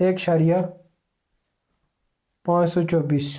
1.524۔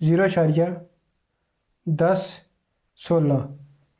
0.1016۔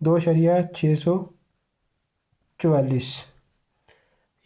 2.644۔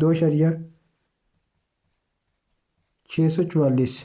2.644،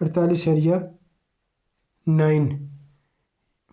48.9۔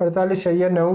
48.9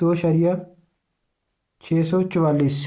2.644۔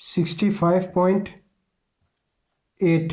65.8۔